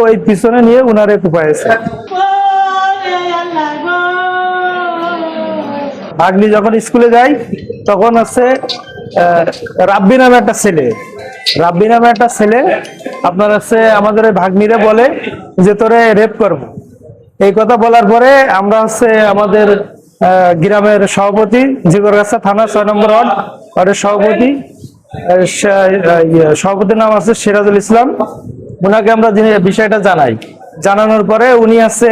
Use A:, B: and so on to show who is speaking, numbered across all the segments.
A: ওই পিছনে নিয়ে উনারে কুপাইছে। ভাগ্নি যখন স্কুলে যায় তখন আছে রাব্বি নামে একটা ছেলে, রাব্বি নামে একটা ছেলে আপনার আছে আমাদের ওই ভাগ্নিরে বলে যে তোরে রেপ করবো। এই কথা বলার পরে আমরা হচ্ছে আমাদের গ্রামের সভাপতি, জিগরগাছা থানা 6 নম্বর ওয়ার্ডের সভাপতি, সভাপতির নাম আছে সিরাজুল ইসলাম, ওনাকে আমরা বিষয়টা জানাই। জানানোর পরে উনি আছে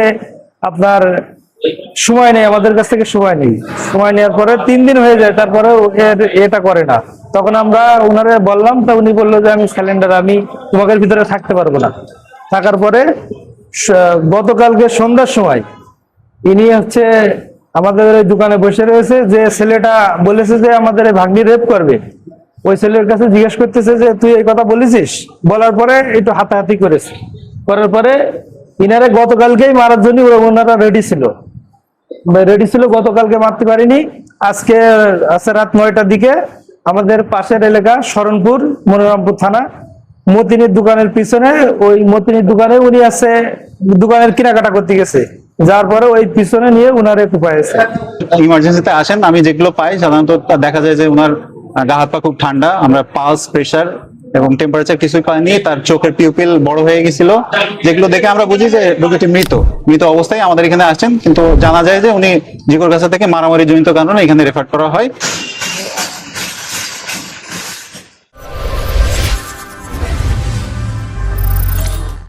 A: আপনার সময় নেই, আমাদের কাছ থেকে সময় নেই। সময় নেওয়ার পরে 3 দিন হয়ে যায়, তারপরে এটা করে না। তখন আমরা ওনারে বললাম, তা উনি বললো যে আমি সিলিন্ডার, আমি তোমাদের ভিতরে থাকতে পারবো না। থাকার পরে গতকালকে সন্ধ্যার সময় ইনি হচ্ছে আমাদের দোকানে বসে রয়েছে, যে ছেলেটা বলেছে যে আমাদের ভাগ্নি রেপ করবে, ওই ছেলের কাছে জিজ্ঞেস করতেছে যে তুই এই কথা বলেছিস। বলার পরে একটু হাতাহাতি করেছে, করার পরে ইনারে গতকালকেই মারার জন্য ওনারা রেডি ছিল, গতকালকে মারতে পারিনি। আজকে রাত 9টার দিকে আমাদের পাশের এলাকা শরণপুর মনোরমপুর থানা মতিনের দোকানের পিছনে, ওই মতিনের দোকানে উনি আছে দোকানের কেনাকাটা করতে গেছে, যার পরে ওই পিছনে নিয়ে উনারে কুপাইছে।
B: ইমার্জেন্সিতে আসেন, আমি যেগুলো পাই সাধারণত দেখা যায় যে উনার গা হাত পা খুব ঠান্ডা, আমরা পালস, প্রেসার এবং টেম্পারেচার কিছুই পাইনি। তার চোখের পিউপিল বড় হয়ে গেছিল, যেগুলো দেখে আমরা বুঝি যে রোগীটি মৃত অবস্থায় আমাদের এখানে আসছেন। কিন্তু জানা যায় যে উনি জিগরগাছা থেকে মারামারি জনিত কারণে এখানে রেফার করা হয়।